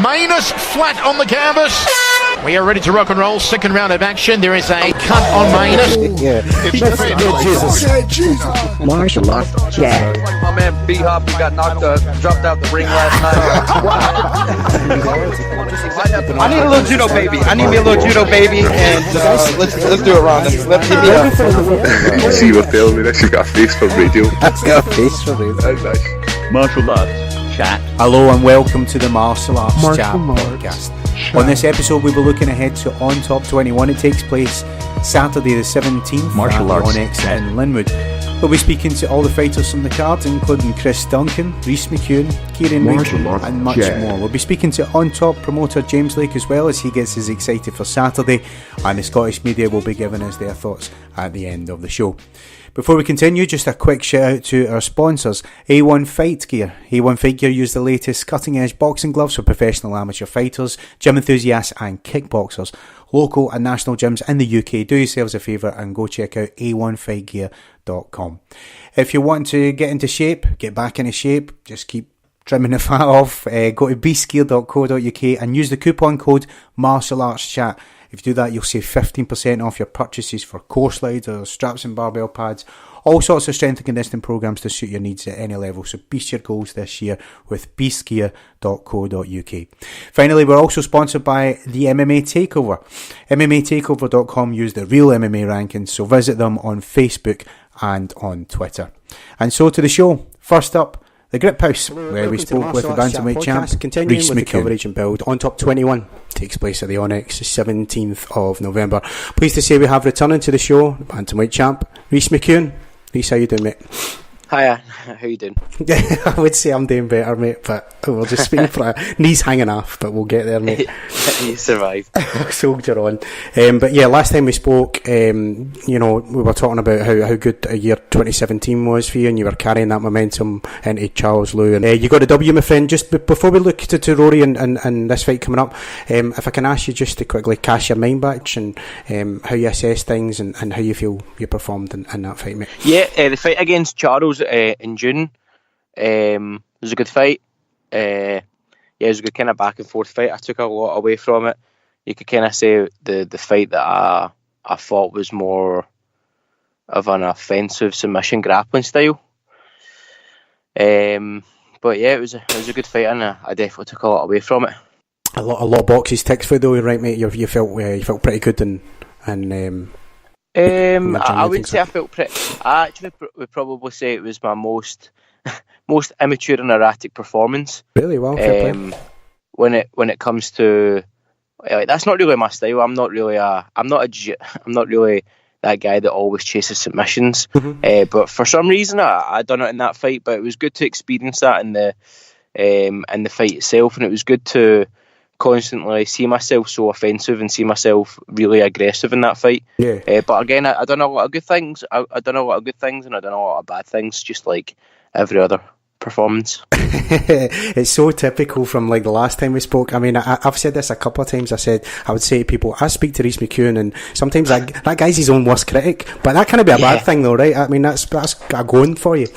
Manus flat on the canvas. We are ready to rock and roll. Second round of action. There is a cut on Manus. Jesus. Martial arts. Yeah. My man B-Hop, who got dropped out the ring last night. I need a little judo baby. I need me a little judo baby, and let's do it, Ron. Let's hit me up. See you were telling me this. You got a face for radio. That's got a face for radio. That's nice. Martial arts chat. Hello and welcome to the Martial Arts Chat podcast. On this episode, we will be looking ahead to Ontop 21. It takes place Saturday the 17th Martial at arts Onyx in Linwood. We'll be speaking to all the fighters from the card, including Duncan, Reece McEwan, Kieran Reid, and much more. We'll be speaking to Ontop promoter James Lake as well, as he gets us excited for Saturday, and the Scottish media will be giving us their thoughts at the end of the show. Before we continue, just a quick shout out to our sponsors, A1 Fight Gear. A1 Fight Gear use the latest cutting edge boxing gloves for professional amateur fighters, gym enthusiasts and kickboxers. Local and national gyms in the UK, do yourselves a favour and go check out a1fightgear.com. If you want to get into shape, get back into shape, just keep trimming the fat off, go to beastgear.co.uk and use the coupon code MartialArtsChat. If you do that, you'll save 15% off your purchases for core sliders, straps and barbell pads, all sorts of strength and conditioning programs to suit your needs at any level. So beast your goals this year with beastgear.co.uk. Finally, we're also sponsored by the MMA Takeover. MMAtakeover.com use the real MMA rankings, so visit them on Facebook and on Twitter. And so to the show. First up, the Grip House, where we spoke with the bantamweight champ, Reece McEwan. Coverage and build. Ontop 21 takes place at the Onyx, 17th of November. Pleased to say we have returning to the show, the bantamweight champ, Reece McEwan. Reece, how you doing, mate? Hiya, how you doing? I would say I'm doing better, mate, but we'll just speak for knees hanging off, but we'll get there, mate. You survived. Soldier on. But yeah, last time we spoke, we were talking about how good a year 2017 was for you, and you were carrying that momentum into Charles Liu. And you got a W, my friend. Just before we look to Rory and this fight coming up, if I can ask you just to quickly cast your mind back and how you assess things and how you feel you performed in that fight, mate. Yeah, the fight against Charles in June was a good fight. It was a good kind of back and forth fight. I took a lot away from it. You could kind of say the fight that I thought was more of an offensive submission grappling style. But yeah, it was a good fight, and I definitely took a lot away from it. A lot of boxes ticked for though, right, mate? You felt pretty good and I wouldn't say I felt pretty. I actually would probably say it was my most immature and erratic performance. Really? Well, fair play. When it comes to that's not really my style. I'm not really that guy that always chases submissions. Mm-hmm. But for some reason I done it in that fight. But it was good to experience that in the fight itself, and it was good to constantly see myself so offensive and see myself really aggressive in that fight. Yeah. But again, I done a lot of good things. I done a lot of good things, and I done a lot of bad things, just like every other performance. It's so typical from like the last time we spoke. I mean, I've said this a couple of times. I would say to people, I speak to Reece McEwan, and sometimes that guy's his own worst critic. But that can't be a bad thing, though, right? I mean, that's a going for you.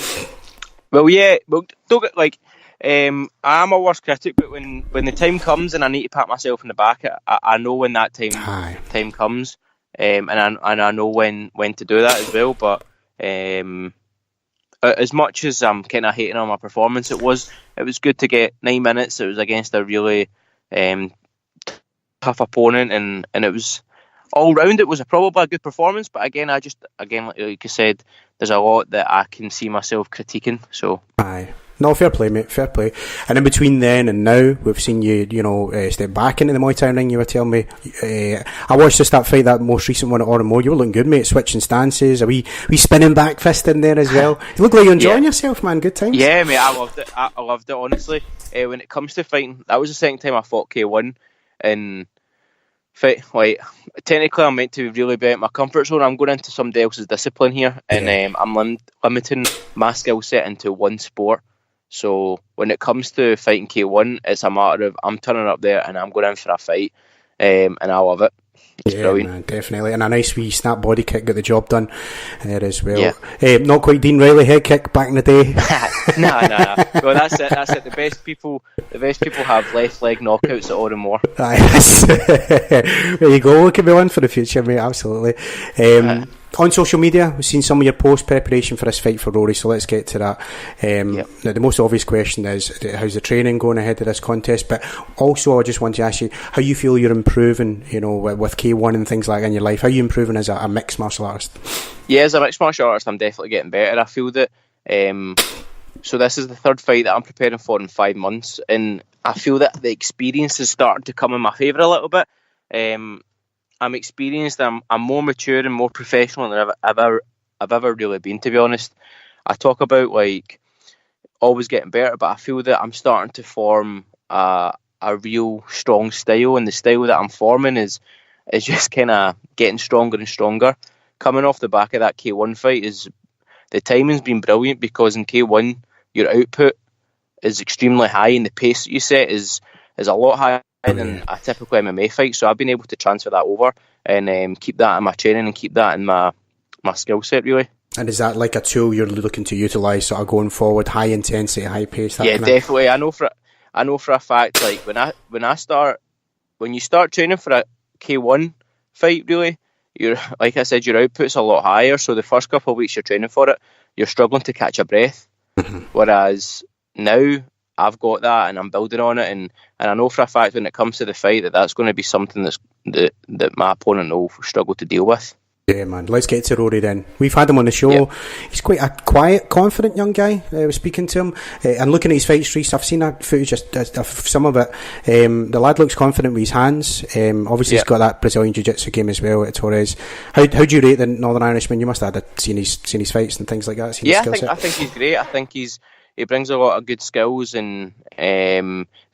Well, yeah. Well, don't get like. I'm a worst critic, but when the time comes and I need to pat myself in the back, I know when that time comes, and I know when to do that as well. But as much as I'm kind of hating on my performance, it was good to get 9 minutes. It was against a really tough opponent, and it was all round. It was probably a good performance, but again, like you said, there's a lot that I can see myself critiquing. So. Aye. No, fair play, mate, fair play. And in between then and now, we've seen you, step back into the Muay Thai ring. You were telling me, I watched just that fight, that most recent one at Oromore. You were looking good, mate, switching stances, a wee spinning back fist in there as well. You look like you're enjoying yourself, man. Good times. Yeah, mate, I loved it. I loved it, honestly. When it comes to fighting, that was the second time I fought K1, and like technically I'm meant to really be out my comfort zone. I'm going into somebody else's discipline here, and I'm limiting my skill set into one sport. So when it comes to fighting K1, it's a matter of I'm turning up there and I'm going in for a fight, and I love it. It's brilliant. Man, definitely. And a nice wee snap body kick got the job done there as well. Not quite Dean Riley head kick back in the day. No. Well, that's it. The best people have left leg knockouts at Oranmore. There you go. Look at me one for the future, mate. Absolutely. On social media, we've seen some of your post preparation for this fight for Rory, so let's get to that. Now, the most obvious question is, how's the training going ahead of this contest? But also, I just want to ask you how you feel you're improving, with K1 and things like that in your life. How are you improving as a mixed martial artist? Yeah, as a mixed martial artist, I'm definitely getting better. I feel that. So this is the third fight that I'm preparing for in 5 months, and I feel that the experience is starting to come in my favour a little bit. I'm experienced. I'm more mature and more professional than I've ever really been, to be honest. I talk about always getting better, but I feel that I'm starting to form a real strong style, and the style that I'm forming is just kind of getting stronger and stronger. Coming off the back of that K1 fight, the timing's been brilliant, because in K1 your output is extremely high, and the pace that you set is a lot higher than a typical MMA fight. So I've been able to transfer that over and keep that in my training and keep that in my skill set, really. And is that like a tool you're looking to utilise sort of going forward, high intensity, high pace? Definitely. I know for a fact, like when you start training for a K1 fight, really, like I said, your output's a lot higher. So the first couple of weeks you're training for it, you're struggling to catch a breath. Whereas now I've got that and I'm building on it, and I know for a fact when it comes to the fight that's going to be something that my opponent will struggle to deal with. Yeah, man. Let's get to Rory then. We've had him on the show. Yep. He's quite a quiet, confident young guy. I was speaking to him and looking at his fight streaks. I've seen that footage of some of it. The lad looks confident with his hands. Obviously, he's got that Brazilian Jiu-Jitsu game as well at Torres. How do you rate the Northern Irishman? You must have seen his fights and things like that. I think he's great. I think he brings a lot of good skills and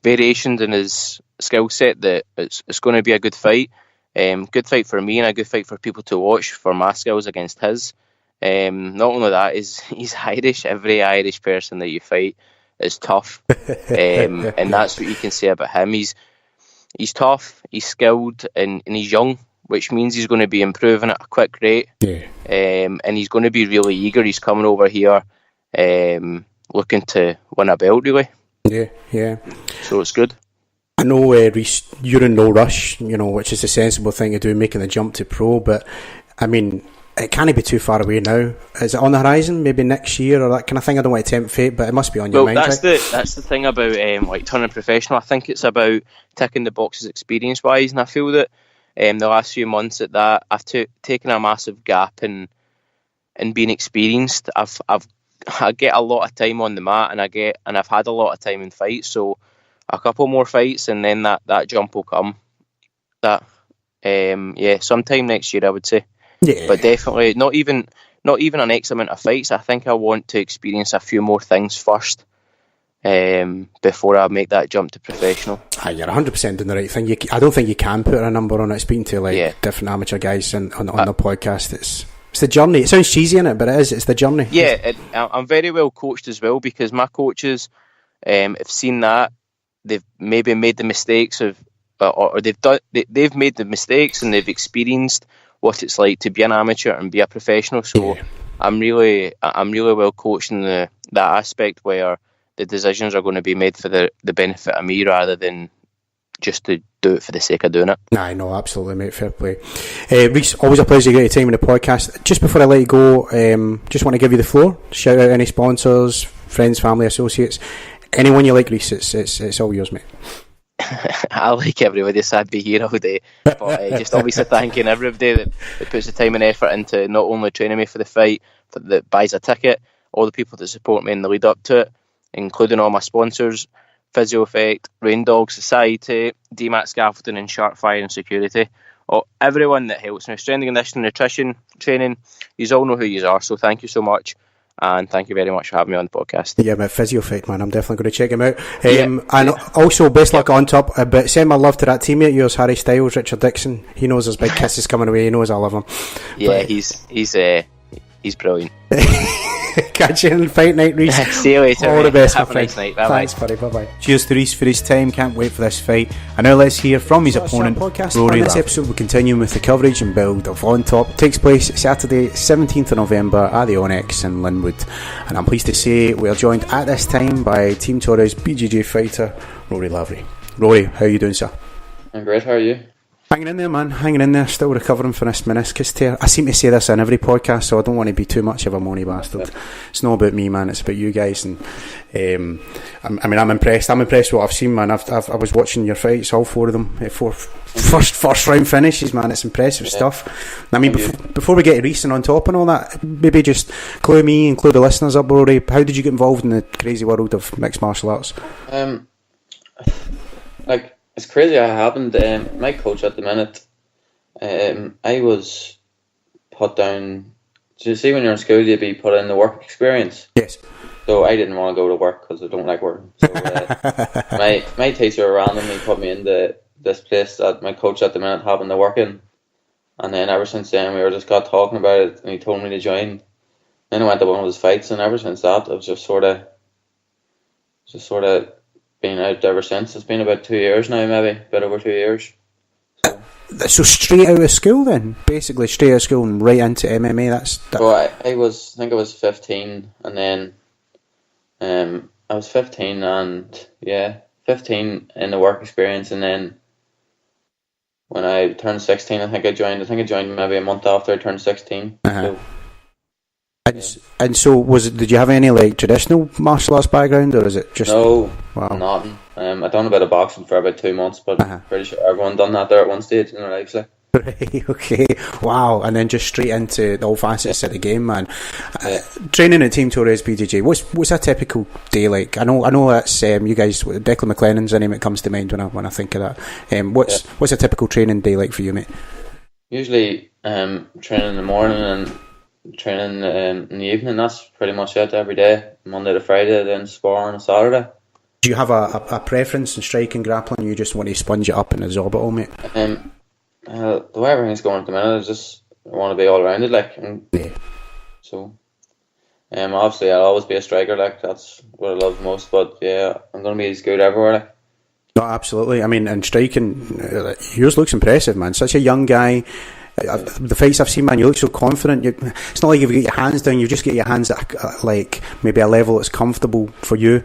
variations in his skill set that it's going to be a good fight. Good fight for me and a good fight for people to watch for my skills against his. Not only that, he's Irish. Every Irish person that you fight is tough, and that's what you can say about him. He's tough, he's skilled, and he's young, which means he's going to be improving at a quick rate. And he's going to be really eager. He's coming over here looking to win a belt, really. Yeah. So it's good. I know, Reece, you're in no rush, which is a sensible thing to do, making the jump to pro, but, I mean, it can't be too far away now. Is it on the horizon, maybe next year, or that kind of thing? I don't want to tempt fate, but it must be on your mind, right? That's the thing about turning professional. I think it's about ticking the boxes experience-wise, and I feel that the last few months at that, I've taken a massive gap in being experienced. I get a lot of time on the mat, and I've had a lot of time in fights, so a couple more fights and then that jump will come. Sometime next year, I would say. Yeah. But definitely not even an X amount of fights. I think I want to experience a few more things first before I make that jump to professional. You're 100% doing the right thing. I don't think you can put a number on it. Speaking to different amateur guys on the podcast, it's the journey. It sounds cheesy, innit? But it is. It's the journey. Yeah, I'm very well coached as well, because my coaches have seen that. They've maybe made the mistakes or they've made the mistakes and they've experienced what it's like to be an amateur and be a professional. So I'm really well coached in that aspect, where the decisions are going to be made for the benefit of me rather than just to do it for the sake of doing it. Nah, no, absolutely, mate. Fair play. Reece, always a pleasure to get your time in the podcast. Just before I let you go, just want to give you the floor. Shout out any sponsors, friends, family, associates. Anyone you like, Reece, it's all yours, mate. I like everybody, so I'd be here all day. But just obviously thanking everybody that puts the time and effort into not only training me for the fight, but that buys a ticket, all the people that support me in the lead up to it, including all my sponsors, Physio Effect, Rain Dog Society, DMAT Scaffolding and Shark Fire and Security. Everyone that helps me, strength and conditioning, nutrition, training, you all know who you are, so thank you so much. And thank you very much for having me on the podcast. Yeah, my Physio Effect, man. I'm definitely going to check him out. And also, best luck on top. But send my love to that teammate of yours, Harry Styles, Richard Dixon. He knows his big kiss is coming away. He knows I love him. Yeah, but He's brilliant. Catch you in fight night, Reece. See you later. All the best, Have my a nice friend. night. Bye-bye. Thanks, buddy. Bye-bye. Cheers to Reece for his time. Can't wait for this fight. And now let's hear from his opponent, Ruairi. In this episode, we're continuing with the coverage and build of Ontop. It takes place Saturday, 17th of November at the Onyx in Linwood. And I'm pleased to say we are joined at this time by Team Torres BJJ fighter, Ruairi Lavery. Rory, how are you doing, sir? I'm great, how are you? Hanging in there, man. Hanging in there. Still recovering from this meniscus tear. I seem to say this in every podcast, so I don't want to be too much of a moany bastard. It's not about me, man. It's about you guys. And I'm impressed. I'm impressed with what I've seen, man. I was watching your fights, all four of them. First round finishes, man. It's impressive stuff. I mean, before we get to Reece and Ontop and all that, maybe just clue me and clue the listeners up, Rory. How did you get involved in the crazy world of mixed martial arts? It's crazy how it happened. My coach at the minute, I was put down. So you see, when you're in school, you'd be put in the work experience. Yes. So I didn't want to go to work because I don't like working. So my teacher randomly put me in this place that my coach at the minute happened to work in. And then ever since then, we just got talking about it, and he told me to join. Then I went to one of his fights, and ever since that, I've just sort of been out ever since. It's been about 2 years now, maybe a bit over 2 years. So straight out of school, then, basically straight out of school and right into MMA. So I think I was 15, and then I was 15 and 15 in the work experience, and then when I turned 16, I think I joined maybe a month after I turned 16. So, And so, did you have any like traditional martial arts background, or is it just no? Wow. Nothing. I done a bit of boxing for about 2 months, but pretty sure everyone done that there at one stage in their lives. Like. Right, okay, wow, and then just straight into all facets of the game, man. Training at Team Torres BJJ, what's a typical day like? I know that's you guys. Declan McLennan's the name that comes to mind when I think of that. What's a typical training day like for you, mate? Usually, training in the morning and training in the evening. That's pretty much it every day, Monday to Friday, then sparring on Saturday. Do you have a preference in striking, grappling? You just want to sponge it up and absorb it all, mate? The way everything's going at the minute, I want to be all rounded, like. So, obviously, I'll always be a striker, like that's what I love most. But yeah, I'm going to be as good everywhere, like. No, absolutely. I mean, and striking, yours looks impressive, man. Such a young guy. The fights I've seen, man, you look so confident. It's not like you've got your hands down. You just get your hands at like maybe a level that's comfortable for you.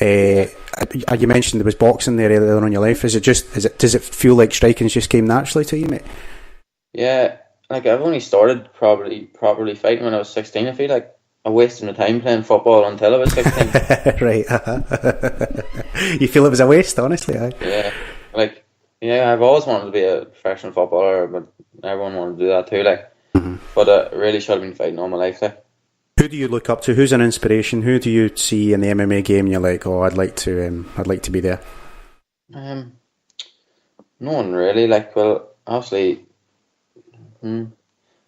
You mentioned there was boxing there earlier on in your life. Does it feel like striking just came naturally to you, mate? Yeah, like I've only started properly fighting when I was 16. I feel like I wasted my time playing football until I was 16. Right. You feel it was a waste, honestly? Yeah, I've always wanted to be a professional footballer, but everyone wanted to do that too, like. Mm-hmm. But I really should have been fighting all my life, like. Who do you look up to? Who's an inspiration? Who do you see in the MMA game and you're like, oh, I'd like to be there? No one really, like. Well, obviously, no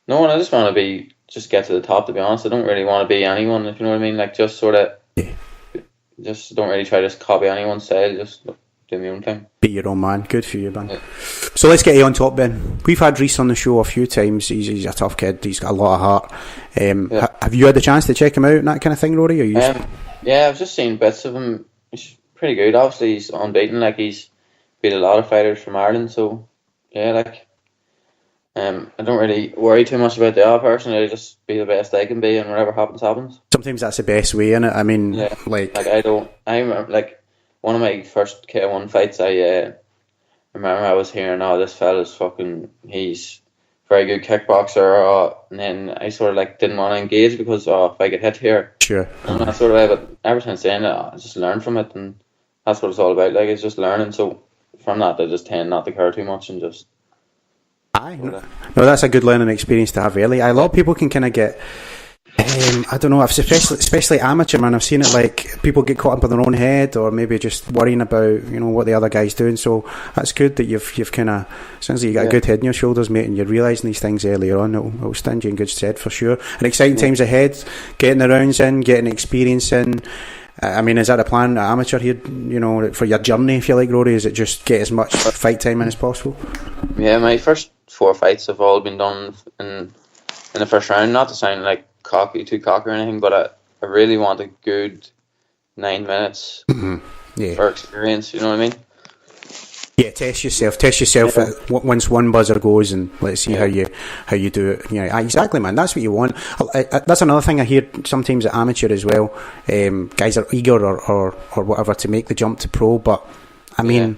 one. I just want to get to the top. To be honest, I don't really want to be anyone, if you know what I mean. Like, just sort of, just don't really try to copy anyone's style. Just do my own thing. Be your own man. Good for you, man. Yeah. So let's get you on top, Ben. We've had Reece on the show a few times. He's a tough kid. He's got a lot of heart. Have you had the chance to check him out and that kind of thing, Rory? Yeah, I've just seen bits of him. He's pretty good. Obviously, he's unbeaten. Like, he's beat a lot of fighters from Ireland. So yeah, like, I don't really worry too much about the other person. I just be the best I can be, and whatever happens. Sometimes that's the best way, innit? I mean, one of my first K1 fights, I remember I was hearing, this fella's he's very good kickboxer, and then I sort of like didn't want to engage because if I get hit here, sure, and that sort of way. But ever since then, I just learned from it, and that's what it's all about. Like, it's just learning. So from that, I just tend not to care too much and just. No, that's a good learning experience to have early. A lot of people can kind of get. I don't know, especially amateur, man. I've seen it, like, people get caught up in their own head, or maybe just worrying about, what the other guy's doing. So that's good that you've kind of, sounds like you got a good head on your shoulders, mate, and you're realising these things earlier on. It'll stand you in good stead for sure. And exciting times ahead, getting the rounds in, getting experience in. I mean, is that a plan, amateur here, for your journey, if you like, Rory? Is it just get as much fight time in as possible? Yeah, my first 4 fights have all been done in the first round. Not to sound like too cocky or anything, but I really want a good 9 minutes for experience. You know what I mean? Yeah, test yourself. Once one buzzer goes, and let's see how you do it. Yeah, exactly, man. That's what you want. That's another thing I hear sometimes at amateur as well. Guys are eager or whatever to make the jump to pro, but I mean,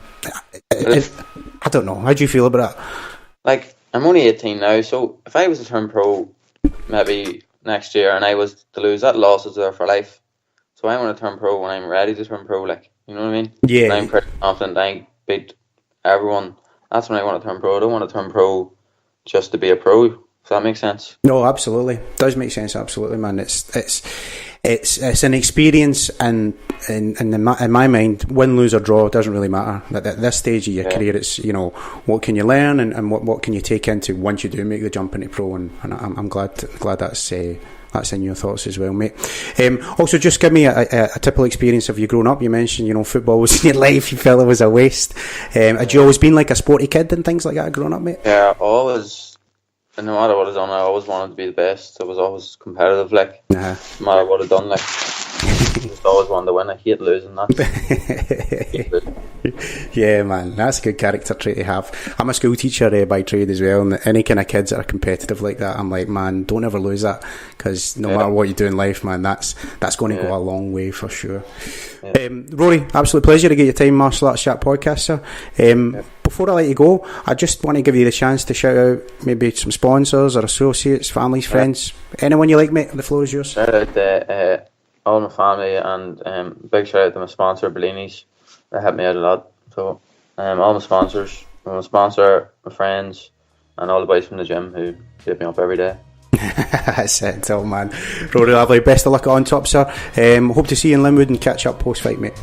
I don't know. How do you feel about that? Like, I'm only 18 now, so if I was to turn pro maybe next year and I was to lose, that loss is there for life. So I want to turn pro when I'm ready to turn pro. Like, you know what I mean? Yeah. And I'm pretty confident I beat everyone. That's when I want to turn pro. I don't want to turn pro just to be a pro. Does that make sense? No, absolutely. It does make sense, absolutely, man. It's an experience, and in my mind, win, lose or draw doesn't really matter. At this stage of your career, it's, you know, what can you learn and what can you take into once you do make the jump into pro, and I'm glad that's in your thoughts as well, mate. Also, just give me a typical experience of you growing up. You mentioned, you know, football was in your life. You felt it was a waste. Had you always been like a sporty kid and things like that growing up, mate? Yeah, always. And no matter what I've done, I always wanted to be the best. I was always competitive, like, no matter what I've done, like, I just always wanted to win. I hate losing, that. Yeah, man, that's a good character trait to have. I'm a school teacher by trade as well, and any kind of kids that are competitive like that, I'm like, man, don't ever lose that, because no matter what you do in life, man, that's going to go a long way for sure. Rory, absolute pleasure to get your time, Martial Arts Chat podcast, sir. Before I let you go, I just want to give you the chance to shout out maybe some sponsors or associates, families, friends, anyone you like, mate. The floor is yours. Shout out to all my family, and big shout out to my sponsor, Bellini's. They helped me out a lot. So all my sponsors, my sponsor, my friends, and all the boys from the gym who get me up every day. That's it, all, man. Rory Lavery, best of luck on top, sir. Hope to see you in Linwood and catch up post fight, mate.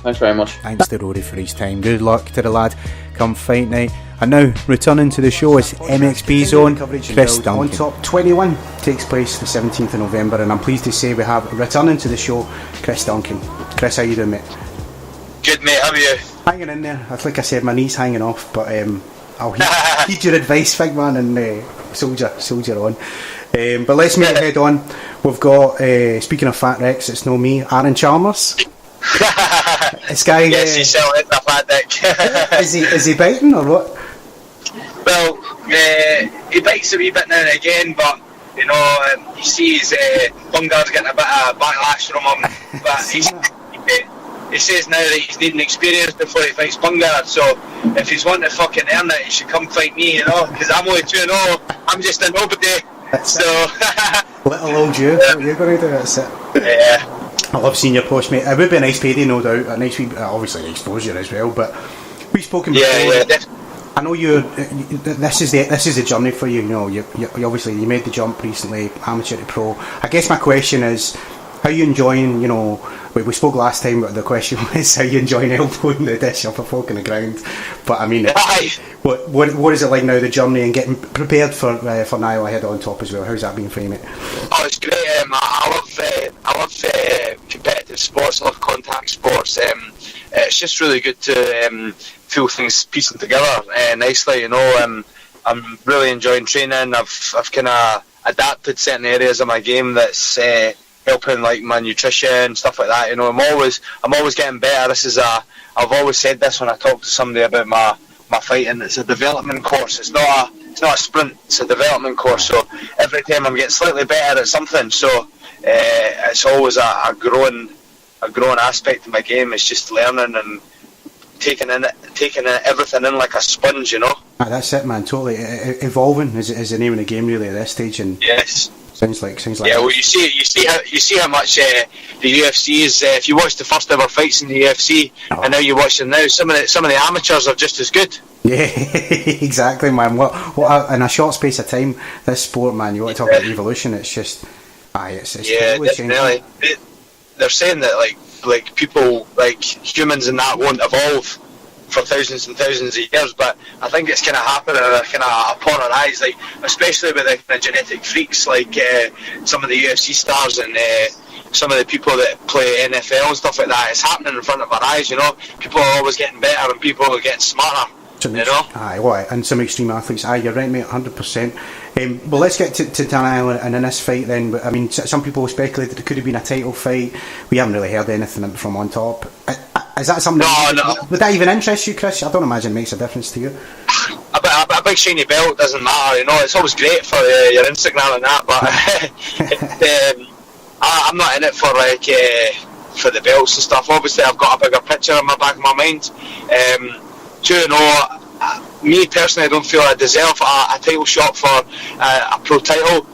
Thanks very much. Thanks to Rory for his time. Good luck to the lad come fight night. And now, returning to the show is MXB Zone. Chris Duncan. Ontop 21 takes place the 17th of November, and I'm pleased to say we have returning to the show Chris Duncan. Chris, how you doing, mate? Good, mate. How are you? Hanging in there. Like I said, my knee's hanging off, but I'll heed your advice, big man, and soldier on. But let's make it head on. We've got, speaking of Fat Rex, it's no me, Aaron Chalmers. This guy, yes, he's still hitting a fat dick. is he biting or what? Well, he bites a wee bit now and again, but you know, he sees Bungard's getting a bit of backlash from him. But he says now that he's needing experience before he fights Bungard. So if he's wanting to fucking earn it, he should come fight me, you know, because I'm only 2-0. I'm just a nobody. So little old you, what you're going to do? That's it. Yeah. I love seeing your post, mate. It would be a nice payday, no doubt. A nice, obviously, exposure as well. But we've spoken before. Yeah. I know you. This is the journey for you. You know, you obviously you made the jump recently, amateur to pro. I guess my question is, how are you enjoying? You know, we spoke last time, but the question was how you enjoying elbowing the dish off a fork in the ground. But I mean, what is it like now? The journey and getting prepared for Niall ahead on top as well. How's that been for you, mate? Oh, it's great. I love competitive sports. I love contact sports. It's just really good to feel things piecing together nicely. You know, I'm really enjoying training. I've kind of adapted certain areas of my game that's helping, like my nutrition, stuff like that. You know, I'm always getting better. I've always said this when I talk to somebody about my fighting. It's a development course. It's not a sprint. It's a development course. So every time I'm getting slightly better at something. So it's always a growing aspect of my game. It's just learning and taking everything in like a sponge, you know. That's it, man. Totally evolving is the name of the game, really, at this stage. And yes, sounds like. Yeah, well, you see how much the UFC is. If you watch the first ever fights in the UFC, and now you watch them now, some of the amateurs are just as good. Yeah, exactly, man. What in a short space of time, this sport, man. You want to talk about evolution? It's just, it's totally definitely. They're saying that like people, like humans and that won't evolve for thousands and thousands of years, but I think it's kind of happening kind of upon our eyes, like especially with the kind of genetic freaks like some of the UFC stars and some of the people that play NFL and stuff like that. It's happening in front of our eyes, you know. People are always getting better and people are getting smarter. You know? And some extreme athletes. You're right, mate, 100%. Well, let's get to Daniel and in this fight then. I mean, some people speculated it could have been a title fight. We haven't really heard anything from Ontop. Is that something? No. Would that even interest you, Chris? I don't imagine it makes a difference to you. A big shiny belt doesn't matter, you know. It's always great for your Instagram and that, but I'm not in it for for the belts and stuff. Obviously, I've got a bigger picture in my back of my mind. Me personally, I don't feel I deserve a title shot for a pro title.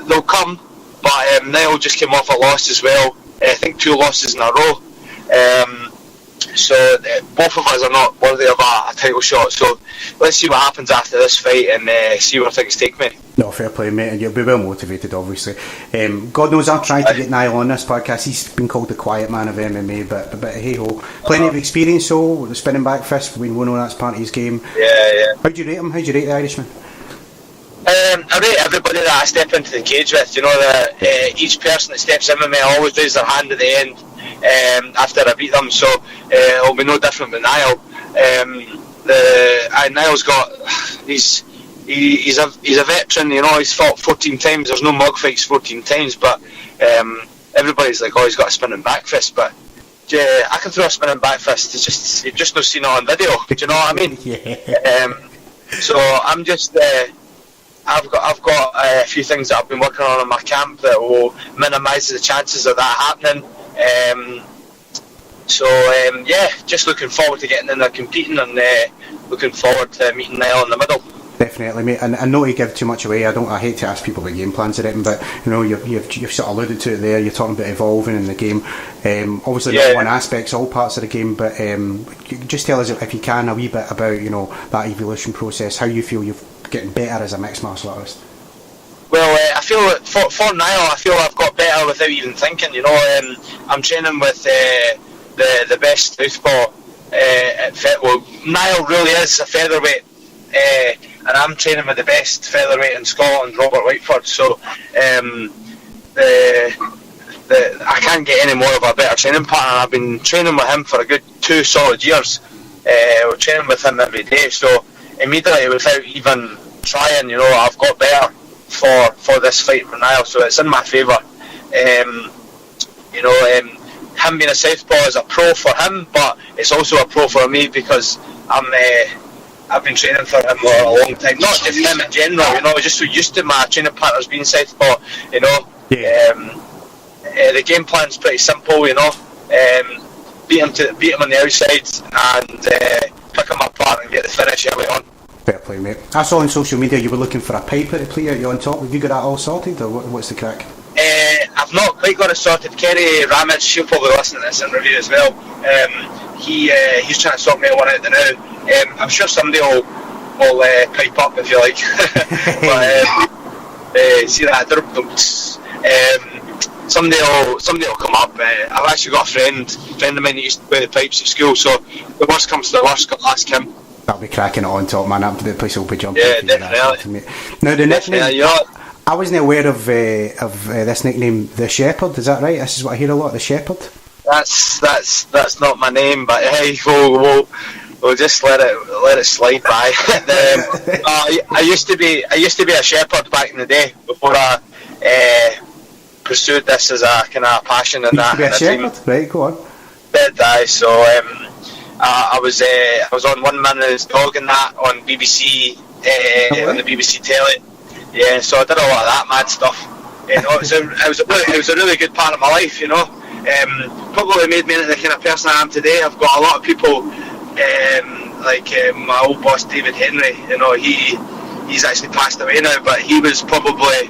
They'll come, but Niall just came off a loss as well. I think 2 losses in a row. So both of us are not worthy of a title shot. So let's see what happens after this fight and see where things take me. No, fair play, mate, and you'll be well motivated, obviously. God knows I've tried to get Niall on this podcast. He's been called the quiet man of MMA, but hey ho, plenty of experience though. With the spinning back fist, we know that's part of his game. Yeah. How do you rate him? How do you rate the Irishman? I rate everybody that I step into the cage with. You know that each person that steps in with me always raise their hand at the end after I beat them. So it'll be no different with Niall. Niall's got he's a veteran. You know, he's fought 14 times. There's no mug fights 14 times, but everybody's like, oh, he's got a spinning back fist, but. Yeah, I can throw a spinning back fist. It's just you've just not seen it on video. Do you know what I mean? Yeah. So I'm just. I've got a few things that I've been working on in my camp that will minimise the chances of that happening. Just looking forward to getting in there competing and looking forward to meeting Niall in the middle. Definitely, mate. And not to give too much away, I hate to ask people about game plans or anything, but you know, you've sort of alluded to it there. You're talking about evolving in the game. Obviously, not one aspect's all parts of the game, but just tell us if you can a wee bit about that evolution process. How you feel you're getting better as a mixed martial artist. Well, I feel that for Niall, I feel I've got better without even thinking. You know, I'm training with the best southpaw. Niall really is a featherweight. And I'm training with the best featherweight in Scotland, Robert Whiteford. So I can't get any more of a better training partner. I've been training with him for a good 2 solid years. We're training with him every day. So immediately, without even trying, I've got better for this fight for Niall. So it's in my favour. Him being a southpaw is a pro for him, but it's also a pro for me because I've been training for him for a long time. Not just him in general, just so used to my training partners being southpaw, Yeah. The game plan's pretty simple, beat him on the outside and pick him apart and get the finish early on. Fair play, mate. I saw on social media you were looking for a piper to play out you on top. Have you got that all sorted, or what's the crack? I've not quite got it sorted. Kerry Ramage, she'll probably listen to this interview as well. He's trying to sort me one out now. I'm sure somebody will pipe up if you like. But see that? Somebody will come up. I've actually got a friend of mine that used to play the pipes at school. So the worst comes to the worst, ask him. That'll be cracking it on top, man. The place will be jumping. Yeah, definitely. Now the nickname. I wasn't aware of this nickname, the Shepherd. Is that right? This is what I hear a lot. The Shepherd. That's not my name, but hey, we'll just let it slide by. I used to be a shepherd back in the day before I pursued this as a kind of passion and that. You used to be a shepherd, right? Go on. So I was on One Man and His Dog and that on BBC on the BBC telly. Yeah, so I did a lot of that mad stuff. It was a really good part of my life. Probably made me into the kind of person I am today. I've got a lot of people like my old boss David Henry. He's actually passed away now, but he was probably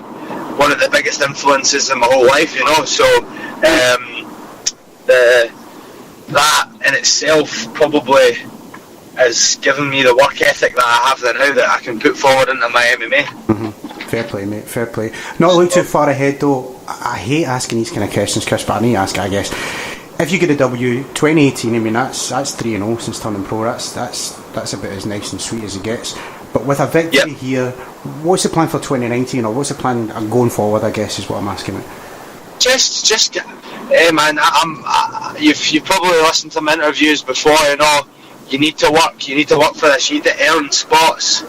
one of the biggest influences in my whole life. So that in itself probably has given me the work ethic that I have now that I can put forward into my MMA. Mm-hmm. Fair play, mate, fair play. Not look too far ahead though. I hate asking these kind of questions, Chris, but I need to ask it, I guess. If you get a W 2018, I mean that's 3-0 since turning pro. That's about as nice and sweet as it gets. But with a victory here, what's the plan for 2019, or what's the plan going forward? I guess is what I'm asking it. Just man, you've probably listened to my interviews before. You need to work for this. You need to earn spots.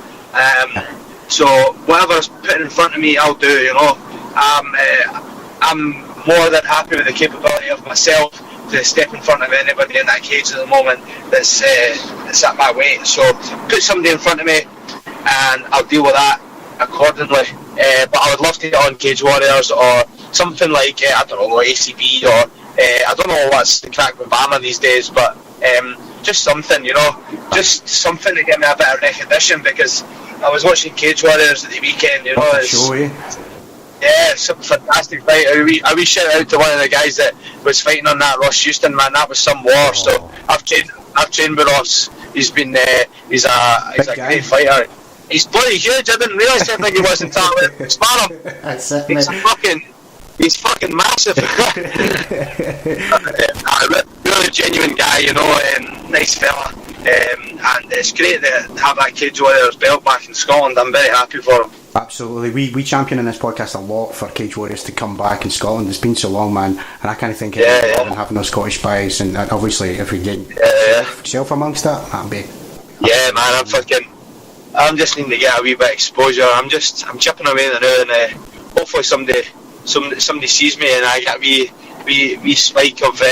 So whatever's put in front of me, I'll do. You know, I'm more than happy with the capability of myself to step in front of anybody in that cage at the moment that's at my weight. So put somebody in front of me, and I'll deal with that accordingly. But I would love to get on Cage Warriors or something like I don't know, ACB, or I don't know what's the crack with Bama these days, but just something, you know, just something to give me a bit of recognition, because I was watching Cage Warriors at the weekend, you know. Yeah, some fantastic fight. A wee shout out to one of the guys that was fighting on that, Ross Houston, man. That was some war. So I've trained with Ross. He's been he's a great fighter. He's bloody huge. I didn't realise how big he was until I spar him. That's it, he's fucking massive. Really genuine guy, you know, nice fella. And it's great to have that Cage Warriors belt back in Scotland. I'm very happy for him. Absolutely. We champion in this podcast a lot for Cage Warriors to come back in Scotland. It's been so long, man, and I kind of think having those Scottish buys, and obviously if we get yourself amongst that, that'd be. Yeah, man, I'm just needing to get a wee bit of exposure. I'm chipping away now, and hopefully somebody sees me and I get a wee spike of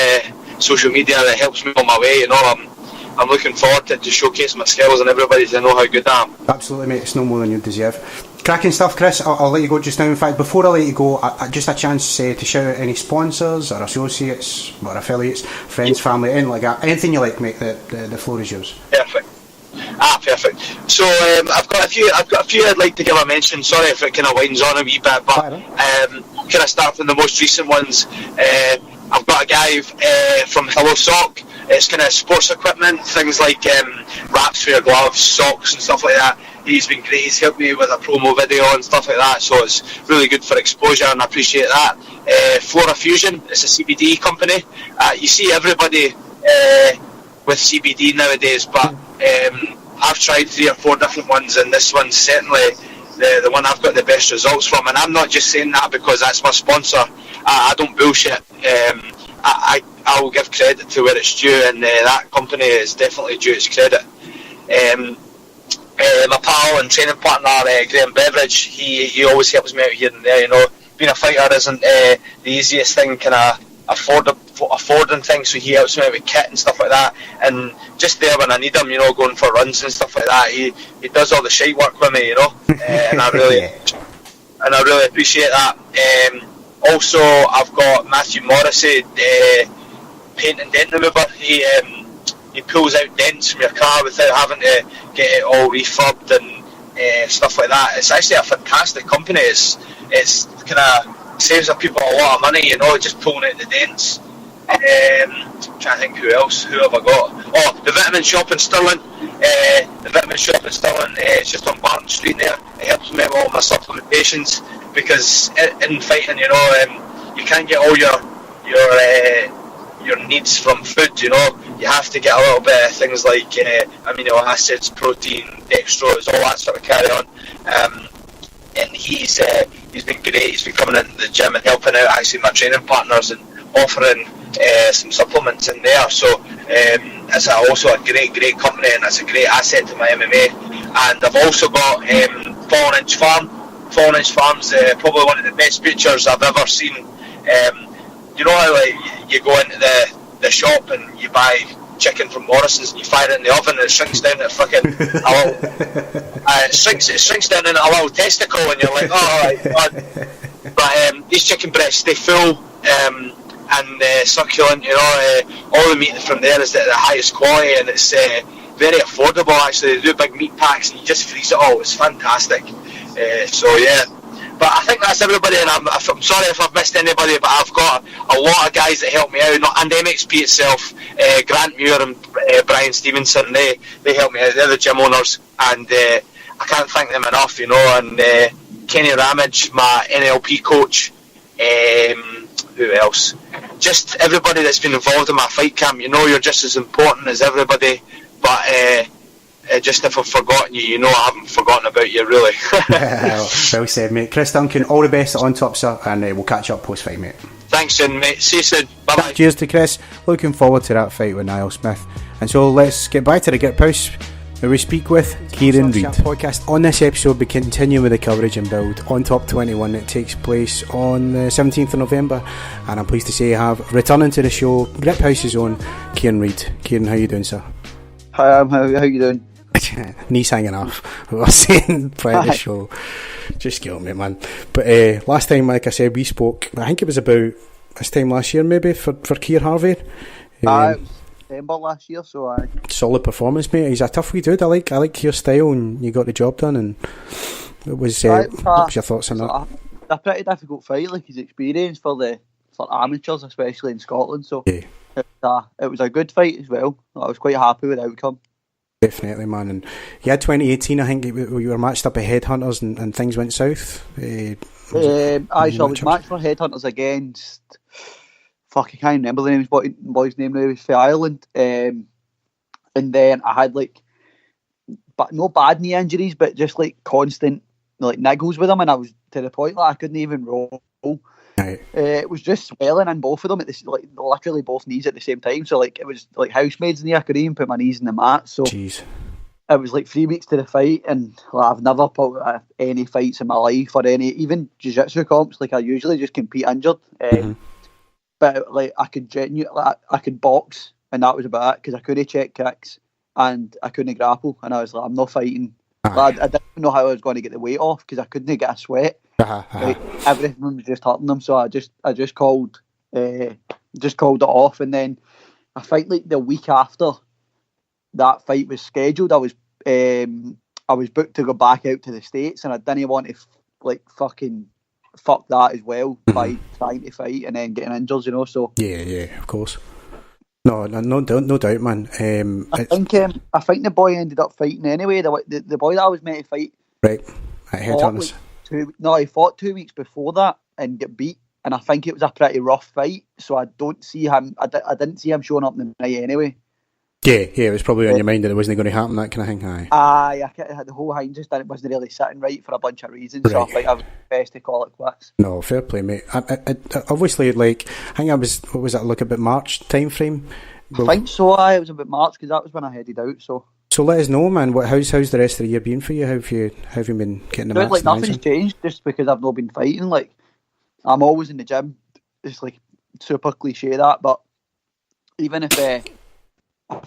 social media that helps me on my way. You know, I'm looking forward to showcase my skills and everybody to know how good I am. Absolutely, mate. It's no more than you deserve. Cracking stuff, Chris. I'll let you go just now. In fact, before I let you go, just a chance to shout out any sponsors or associates or affiliates, friends, family, anything like that. Anything you like, mate. The floor is yours. Perfect. Perfect. So I've got a few I'd like to give a mention. Sorry if it kind of winds on a wee bit, but can I start from the most recent ones? I've got a guy from Hello Sock. It's kind of sports equipment, things like wraps for your gloves, socks and stuff like that. He's been great. He's helped me with a promo video and stuff like that, so it's really good for exposure, and I appreciate that. Flora Fusion, it's a CBD company. You see everybody with CBD nowadays, but I've tried 3 or 4 different ones, and this one's certainly the one I've got the best results from. And I'm not just saying that because that's my sponsor. I don't bullshit. I will give credit to where it's due, and that company is definitely due its credit. My pal and training partner Graham Beveridge, he always helps me out here and there. You know, being a fighter isn't the easiest thing, kind of affording things, so he helps me out with kit and stuff like that, and just there when I need him, you know, going for runs and stuff like that, he does all the shite work with me, you know. And I really appreciate that. Also, I've got Matthew Morrissey, paint and dent remover. He pulls out dents from your car without having to get it all refurbed and stuff like that. It's actually a fantastic company. It's kind of saves the people a lot of money, you know, just pulling out the dents. I'm trying to think who have I got? Oh, the Vitamin Shop in Stirling. The Vitamin Shop in Stirling, it's just on Barton Street there. It helps me with all my supplementations, because in fighting, you know, you can't get all your needs from food, you know. You have to get a little bit of things like amino acids, protein, dextrose, all that sort of carry on. And he's been great. He's been coming into the gym and helping out actually my training partners and offering some supplements in there. So it's also a great company, and it's a great asset to my MMA. And I've also got Fallen Inch Farm. Fallen Inch Farm's probably one of the best butchers I've ever seen. You know how like you go into the shop and you buy chicken from Morrison's and you fire it in the oven and it shrinks down to fucking a little it shrinks down into a little testicle, and you're like, oh my god. But these chicken breasts stay full and succulent, you know. All the meat from there is the highest quality, and it's very affordable actually. They do big meat packs and you just freeze it all. It's fantastic. So yeah. But I think that's everybody, and I'm sorry if I've missed anybody, but I've got a lot of guys that help me out, and MXP itself, Grant Muir and Brian Stevenson, they help me out. They're the gym owners, and I can't thank them enough, you know. And Kenny Ramage, my NLP coach, who else? Just everybody that's been involved in my fight camp. You know, you're just as important as everybody, but just if I've forgotten you, you know I haven't forgotten about you, really. Well said, mate. Chris Duncan, all the best at Ontop, sir, and we'll catch up post-fight, mate. Thanks, Jim, mate. See you soon. Bye-bye. Cheers to Chris. Looking forward to that fight with Niall Smith. And so let's get back to the Git Pouse. where we speak with Kieran Reid. Podcast. On this episode, we continue with the coverage and build Ontop 21. It takes place on the 17th of November, and I'm pleased to say I have returning to the show Grip House's own Kieran Reid. Kieran, how you doing, sir? Hi, how you doing? Knees hanging off. We were saying prior to the show. Just kill me, man. But last time, like I said, we spoke, I think it was about this time last year, maybe, for Keir Harvie. It was December last year, so solid performance, mate. He's a tough wee dude. I like Keir's style, and you got the job done. And what was your thoughts on that? A pretty difficult fight, like his experience for amateurs, especially in Scotland. So yeah. It was a good fight as well. I was quite happy with the outcome. Definitely, man. And you had 2018, I think, you were matched up at Headhunters and things went south. I was matched for Headhunters against... I can't remember the name, boy's name now. It was for Ireland. And then I had, no bad knee injuries, but just, constant, niggles with them. And I was to the point I couldn't even roll. Right. It was just swelling in both of them, literally both knees at the same time. So, it was like housemaids knee. I couldn't even put my knees in the mat. So, jeez. It was 3 weeks to the fight, and I've never put any fights in my life or even jiu-jitsu comps. I usually just compete injured. But I could box, and that was about it, because I couldn't check kicks and I couldn't grapple, and I was I'm not fighting. I didn't know how I was going to get the weight off, because I couldn't get a sweat. Everything was just hurting them, so I just called it off. And then I think the week after that fight was scheduled, I was booked to go back out to the States, and I didn't want to fucking fuck that as well by trying to fight and then getting injured, so yeah, of course. No doubt, man. I think the boy ended up fighting anyway. The boy that I was meant to fight, right, at Headhunters. He fought 2 weeks before that and got beat, and I think it was a pretty rough fight, so I don't see him. I didn't see him showing up in the night anyway. Yeah, it was probably on your mind that it wasn't going to happen, that kind of thing. The whole thing just wasn't really sitting right for a bunch of reasons, right. So I think I was best to call it quits. No, fair play, mate. I obviously, I think I was, what was that, about March time frame? I think so, it was about March, because that was when I headed out, so let us know, man, how's the rest of the year been for you? How have you been getting the match? Nothing's changed, just because I've not been fighting. I'm always in the gym. It's super cliche that, but even if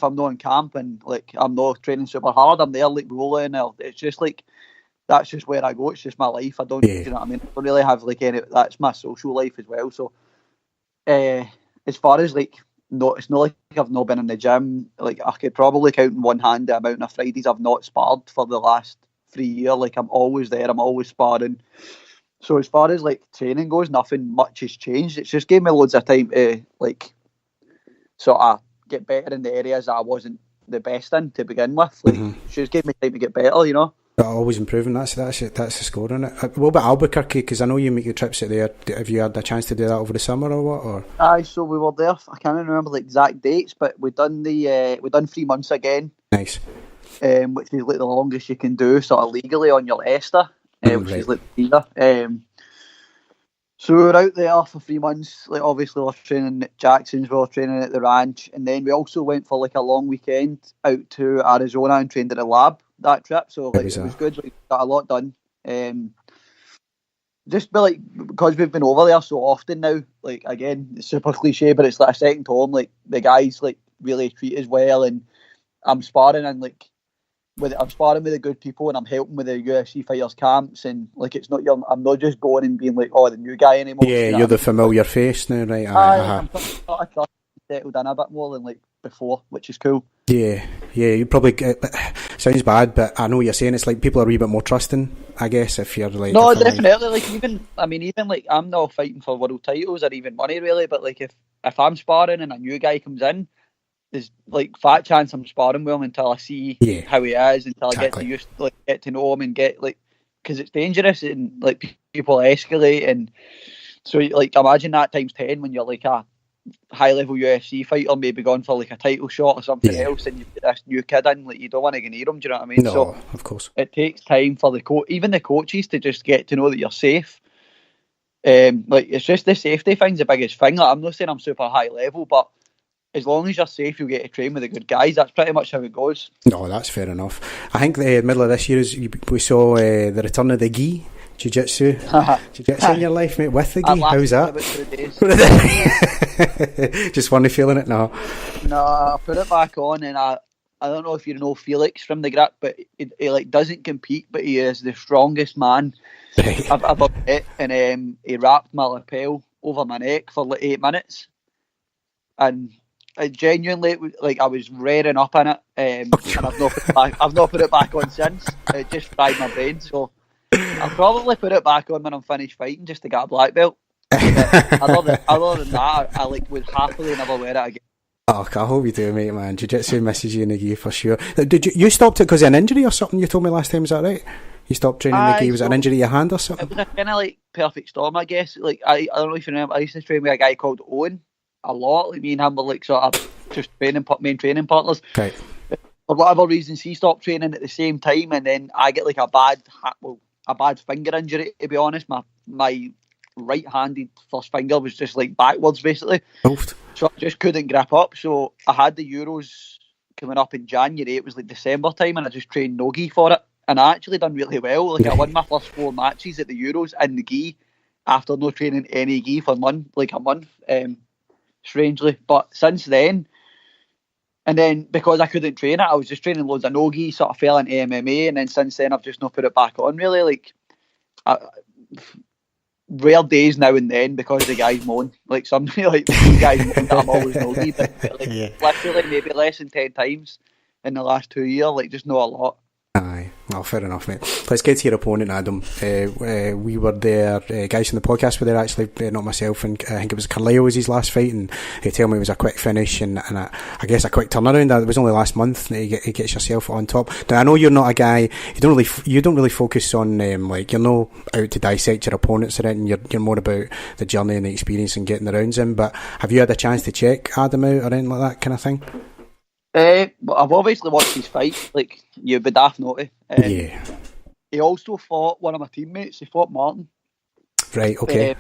I'm not in camp and I'm not training super hard, I'm there rolling. It's just that's just where I go. It's just my life. I don't, you know what I mean? I don't really have any. That's my social life as well. So, as far as it's not like I've not been in the gym. I could probably count in one hand the amount of Fridays I've not sparred for the last 3 years. I'm always there. I'm always sparring. So as far as training goes, nothing much has changed. It's just gave me loads of time to sort of get better in the areas that I wasn't the best in to begin with. She just gave me time to get better, Always improving. That's the score on it. What about Albuquerque? Because I know you make your trips out there. Have you had a chance to do that over the summer or what? Or so we were there. I can't remember the exact dates, but we done 3 months again. Nice. Which is the longest you can do sort of legally on your ESTA, which is the year. So we were out there for 3 months. Obviously, we were training at Jackson's, we were training at the ranch, and then we also went for a long weekend out to Arizona and trained at the lab that trip. So it was good. We got a lot done. Just because we've been over there so often now. Again, it's super cliche, but it's a second home. The guys really treat us well, and I'm sparring and I'm sparring with the good people, and I'm helping with the UFC fighters camps, and it's not I'm not just going and being the new guy anymore. Yeah, you're the familiar face now, right? I'm settled in a bit more than before, which is cool. Yeah, you probably sounds bad, but I know what you're saying. It's people are a wee bit more trusting, I guess, if you're No, definitely. Even I'm not fighting for world titles or even money really, but if I'm sparring and a new guy comes in, there's fat chance I'm sparring with him until I see how he is, until I get to know him and get because it's dangerous and people escalate, and so imagine that times 10 when you're a high level UFC fighter, maybe going for a title shot or something else, and you get this new kid in, you don't want to get near him. Do you know what I mean? No, so of course. It takes time for even the coaches to just get to know that you're safe. It's just the safety thing's the biggest thing. I'm not saying I'm super high level, but as long as you're safe, you'll get to train with the good guys. That's pretty much how it goes. No, that's fair enough. I think the middle of this year we saw the return of the gi. Jiu-jitsu in your life, mate, with the gi. How's that? Just funny feeling it now. No, I put it back on, and I don't know if you know Felix from the grip, but he like doesn't compete, but he is the strongest man I've ever met, and he wrapped my lapel over my neck for like 8 minutes, and I genuinely, like, I was rearing up in it, and I've not put it back on since. It just fried my brain, so I'll probably put it back on when I'm finished fighting just to get a black belt. Other than that, I like would happily never wear it again. Oh, I hope you do, mate, man. Jiu-jitsu misses you in the gi for sure. Did you stopped it because of an injury or something? You told me last time, is that right? You stopped training the gi. Was it an injury to your hand or something? It was a kind of like perfect storm, I guess. Like I don't know if you remember, I used to train with a guy called Owen a lot. Like me and him were like sort of just main training partners. Okay. For whatever reasons, he stopped training at the same time, and then I get like a bad finger injury. To be honest, my right-handed first finger was just like backwards, basically. Oofed. So I just couldn't grip up. So I had the Euros coming up in January. It was like December time, and I just trained no gi for it. And I actually done really well. Like I won my first 4 matches at the Euros in the gi after no training any gi for a month. Strangely, but since then, and then because I couldn't train it, I was just training loads of no gi. Sort of fell into MMA, and then since then I've just not put it back on. Really, like rare days now and then because the guys moan. Like somebody like the guys moan that I'm always no gi, but like literally maybe less than 10 times in the last 2 years. Like just not a lot. Aye, well, fair enough, mate. Let's get to your opponent, Adam. We were there, guys from the podcast were there actually, not myself, and I think it was Carlisle was his last fight, and he told me it was a quick finish and I guess a quick turnaround. It was only last month that he gets yourself on top. Now I know you're not a guy, you don't really focus on like you're not out to dissect your opponents or anything. You're more about the journey and the experience and getting the rounds in. But have you had a chance to check Adam out or anything like that kind of thing? I've obviously watched his fight, like you would daft know it. Yeah. He also fought one of my teammates. He fought Martin. Right. Okay.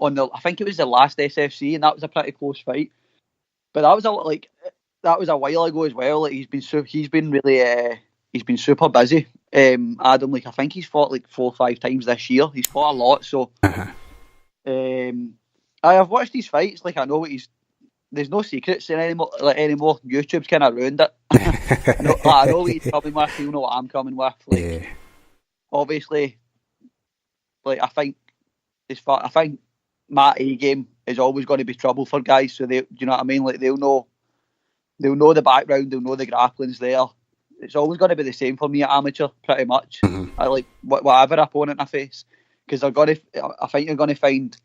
I think it was the last SFC, and that was a pretty close fight. But that was a while ago as well. Like he's been super busy. Adam, like I think he's fought like 4 or 5 times this year. He's fought a lot, so. I've watched his fights. Like I know what he's. There's no secrets anymore. YouTube's kind of ruined it. I know what he's coming with. You know what I'm coming with. Like, obviously, like I think my A game is always going to be trouble for guys. So you know what I mean. Like they'll know the background. They'll know the grappling's there. It's always going to be the same for me at amateur, pretty much. I like whatever opponent I face because I think you're going to find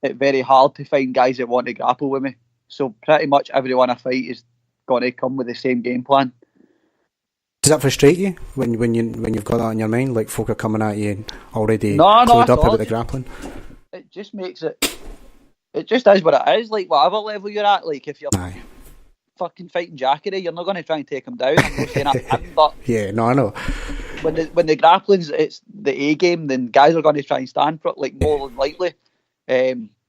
it very hard to find guys that want to grapple with me. So pretty much everyone I fight is going to come with the same game plan. Does that frustrate you when you've got that on your mind? Like folk are coming at you and already clued up about the grappling? It just makes it. It just is what it is. Like whatever level you're at, like if you're fucking fighting Jackery, you're not going to try and take him down. I'm not saying I'm him, but yeah, no, I know. When the grappling's it's the A game, then guys are going to try and stand for it, like more than likely.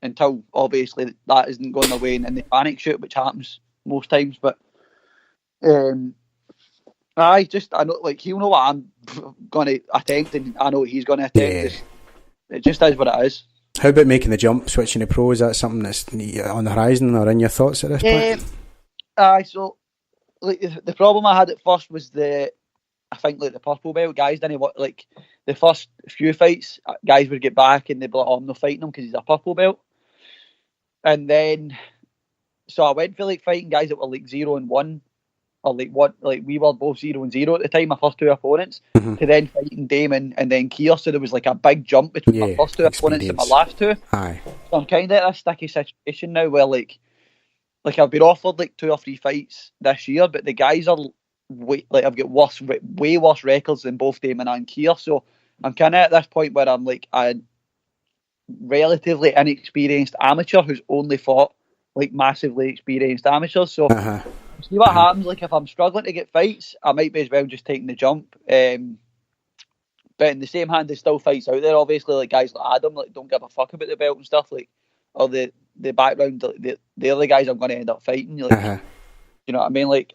Until obviously that isn't going away and then they panic shoot, which happens most times. But I know, like he'll know what I'm going to attempt, and I know what he's going to attempt. It just is what it is. How about making the jump, switching to pro? Is that something that's on the horizon or in your thoughts at this point? So like the problem I had at first was I think like the purple belt guys didn't want, like the first few fights guys would get back and they'd be like, I'm not fighting him because he's a purple belt. And then so I went for like fighting guys that were like 0-1 or like we were both 0-0 at the time, my first 2 opponents, to then fighting Damon and then Keir. So there was like a big jump between my first 2 opponents and my last 2. Aye. So I'm kind of in a sticky situation now where like I've been offered like 2 or 3 fights this year, but the guys are I've got way worse records than both Damon and Keir. So I'm kind of at this point where I'm like a relatively inexperienced amateur who's only fought like massively experienced amateurs. So see what happens. Like if I'm struggling to get fights, I might be as well just taking the jump. But in the same hand, there's still fights out there. Obviously, like guys like Adam, like don't give a fuck about the belt and stuff. Like or the background, they're the guys I'm going to end up fighting. Like, you know what I mean? Like,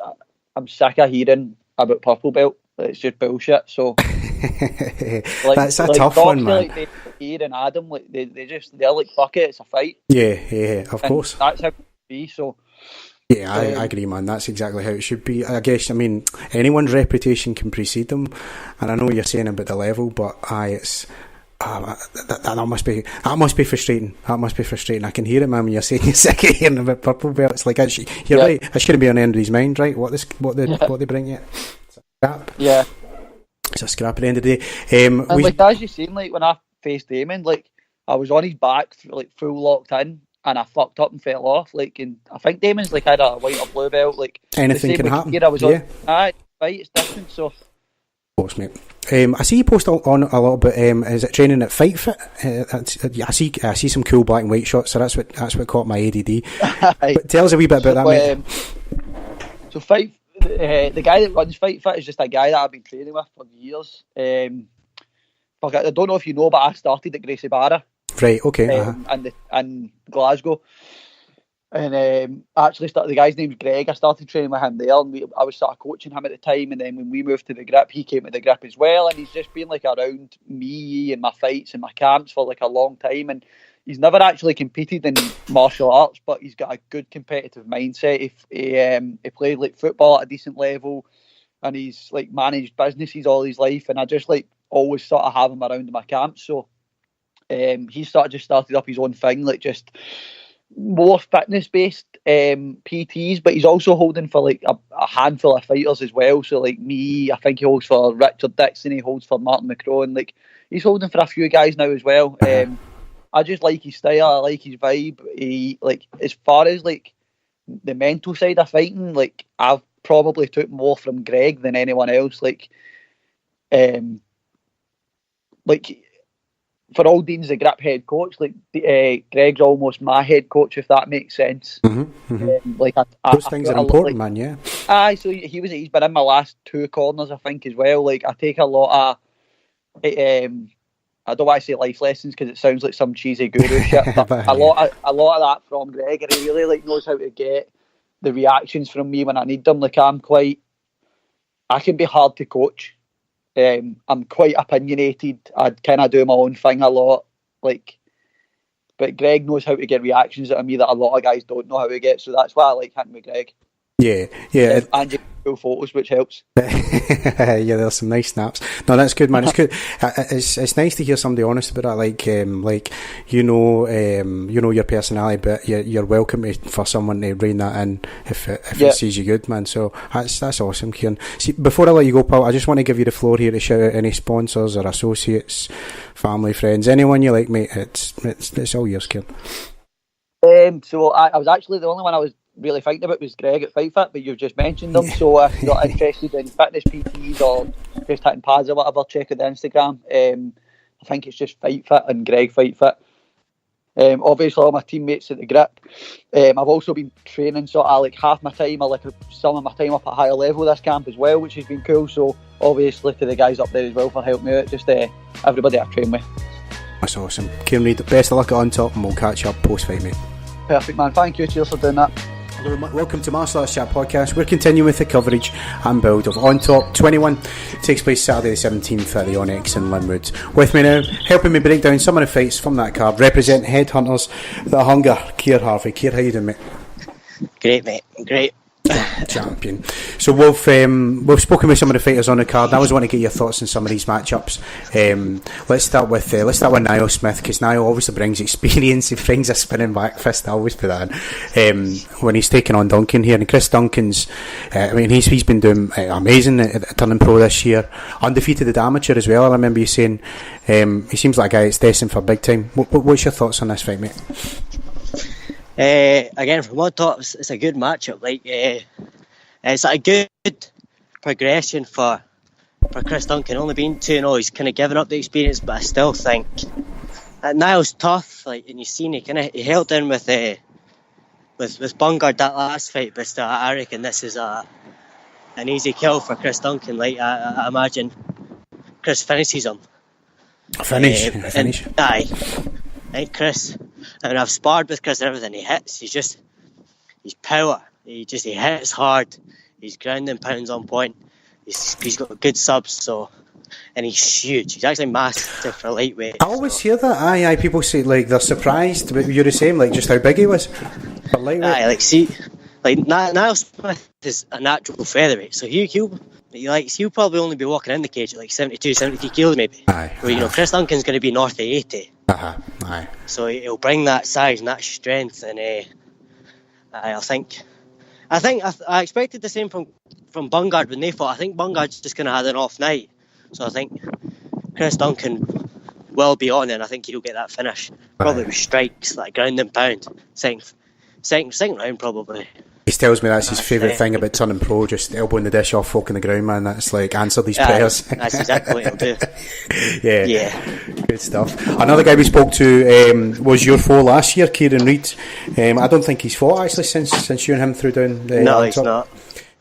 I'm sick of hearing about purple belt. It's just bullshit. So like, that's a tough one, man. Like Keir and Adam, like they're like, fuck it, it's a fight. Yeah, of course. That's how it should be. So yeah, I agree, man. That's exactly how it should be. I guess, I mean, anyone's reputation can precede them, and I know what you're saying about the level, but it's. That must be frustrating. That must be frustrating. I can hear it, man, when you're saying you're sick of hearing about purple belts. Like, you're right. I shouldn't be on anybody's mind, right? What they bring you. It's a scrap. Yeah. It's a scrap at the end of the day. And like, as you seen, like when I faced Damon, like I was on his back, like full locked in, and I fucked up and fell off. Like, and I think Damon's like had a white or blue belt. Like anything can happen. I was on. Fight, it's different. So. Of course, mate. I see you post on a lot about is it training at Fight Fit? I see some cool black and white shots, so that's what caught my ADD. But tell us a wee bit about that, mate. So Fight, the guy that runs Fight Fit is just a guy that I've been training with for years. I don't know if you know, but I started at Gracie Barra. Right. Okay. And Glasgow. And actually, the guy's name's Greg. I started training with him there, and I was sort of coaching him at the time. And then when we moved to the grip, he came to the grip as well. And he's just been like around me and my fights and my camps for like a long time. And he's never actually competed in martial arts, but he's got a good competitive mindset. He played like football at a decent level, and he's like managed businesses all his life. And I just like always sort of have him around in my camps. So he just started up his own thing, like just more fitness based PTs, but he's also holding for like a handful of fighters as well. So like me, I think he holds for Richard Dixon, he holds for Martin McCrone, like he's holding for a few guys now as well. I just like his style, I like his vibe. He, like, as far as like the mental side of fighting, like I've probably took more from Greg than anyone else. Like for all Dean's the grip head coach, like Greg's almost my head coach, if that makes sense. Like those things are important, man. Yeah. Aye, so he's been in my last two corners, I think, as well. Like I take a lot of, I don't want to say life lessons because it sounds like some cheesy guru shit, but a lot of that from Greg, and he really like knows how to get the reactions from me when I need them. Like I can be hard to coach. I'm quite opinionated. I kind of do my own thing a lot, like, but Greg knows how to get reactions out of me that a lot of guys don't know how to get. So that's why I like hitting with Greg. Yeah. And cool photos, which helps. Yeah, there's some nice snaps. No, that's good, man. It's good. It's nice to hear somebody honest about that. Like you know your personality, but you're welcome for someone to rein that in if it sees you good, man. So that's awesome, Kieran. See, before I let you go, pal, I just want to give you the floor here to shout out any sponsors or associates, family, friends, anyone you like, mate. It's all yours, Kieran. So I was actually the only one I was really thinking about was Greg at Fight Fit, but you've just mentioned them. So if you're interested in fitness PTs or just hitting pads or whatever, check out the Instagram. I think it's just Fight Fit and Greg Fight Fit. Obviously all my teammates at the grip. I've also been training sort of like half my time or like some of my time up at a higher level this camp as well, which has been cool. So obviously to the guys up there as well for helping me out, just everybody I train with. That's awesome. Kieran Reid, best of luck at Ontop, and we'll catch up post fight, mate. Perfect, man. Thank you. Cheers for doing that. Hello, welcome to MartialArts Chat Podcast. We're continuing with the coverage and build of Ontop 21. Takes place Saturday the 17th at the Onyx in Linwood. With me now, helping me break down some of the fights from that card, represent headhunters that hunger, Keir Harvie. Keir, how you doing, mate? Great, mate. Great. Champion. So we've spoken with some of the fighters on the card. And I always want to get your thoughts on some of these matchups. Let's start with Niall Smith, because Niall obviously brings experience. He brings a spinning back fist. I always put that in. When he's taking on Duncan here, and Chris Duncan's, he's been doing amazing at turning pro this year. Undefeated at amateur as well. I remember you saying he seems like a guy that's destined for big time. What's your thoughts on this fight, mate? Again, from Ontop, it's a good matchup. Like, it's a good progression for Chris Duncan. Only been 2-0, he's kind of given up the experience, but I still think Niall's tough. Like, and you've seen he held in with Bungard that last fight, but still, I reckon this is an easy kill for Chris Duncan. Like, I imagine Chris finishes him. Finish. Aye. I think Chris And I've sparred with Chris and everything. He hits. He's power. He hits hard. He's grounding pounds on point. He's got good subs. So, and he's huge. He's actually massive for lightweight. I always hear that. Aye. People say like they're surprised, but you're the same. Like just how big he was for lightweight. Aye, Niall Smith is a natural featherweight, so he'll probably only be walking in the cage at like 72, 73 kilos maybe. Aye. Where, Chris Duncan's going to be north of 80. Aye. So he'll bring that size and that strength, and I expected the same from Bungard when they fought. I think Bungard's just going to have an off night, so I think Chris Duncan will be on, and I think he'll get that finish. Probably with strikes, like ground and pound. Second round probably. He tells me that's his favourite thing about turning pro, just elbowing the dish off folk in the ground, man. That's like, answer these prayers. That's exactly what he'll do. Yeah. Good stuff. Another guy we spoke to was your foe last year, Kieran Reid. I don't think he's fought actually since you and him threw down the No, he's not.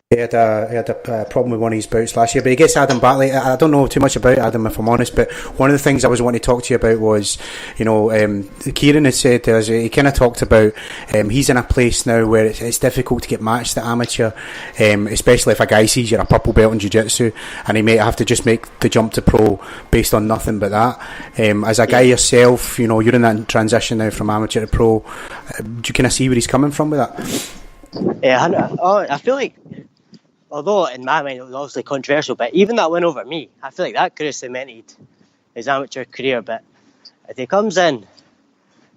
He had a problem with one of his bouts last year, but he gets Adam back. Like, I don't know too much about Adam, if I'm honest, but one of the things I was wanting to talk to you about was, Kieran had said to us, he kind of talked about he's in a place now where it's difficult to get matched at amateur, especially if a guy sees you're a purple belt in jiu-jitsu, and he may have to just make the jump to pro based on nothing but that. As a guy yourself, you're in that transition now from amateur to pro. Do you kind of see where he's coming from with that? Yeah, I feel like, although in my mind it was obviously controversial, but even that win over me, I feel like that could have cemented his amateur career. But if he comes in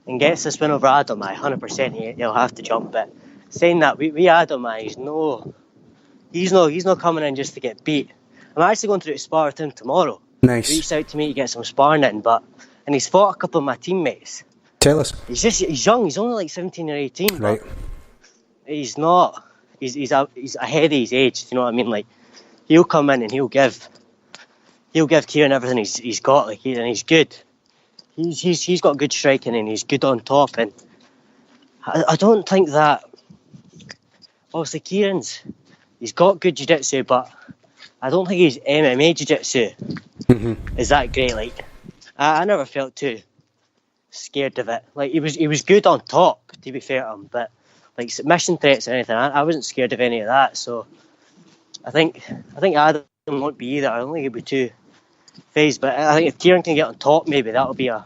and gets this win over Adam, 100% he'll have to jump. But saying that, we Adam, he's not coming in just to get beat. I'm actually going to spar with him tomorrow. Nice. He reached out to me to get some sparring in, and he's fought a couple of my teammates. Tell us. He's young. He's only like 17 or 18. Right. He's not. He's ahead of his age. You know what I mean? Like, he'll come in and he'll give Kieran everything he's got. Like, and he's good. He's got good striking and he's good on top. And I don't think that. Obviously, he's got good jiu-jitsu, but I don't think his MMA jiu-jitsu is that great. Like, I never felt too scared of it. Like, he was good on top, to be fair to him, but like submission threats or anything, I wasn't scared of any of that. So I think Adam won't be either. I don't think he'll be too phased. But I think if Kieran can get on top, maybe that'll be a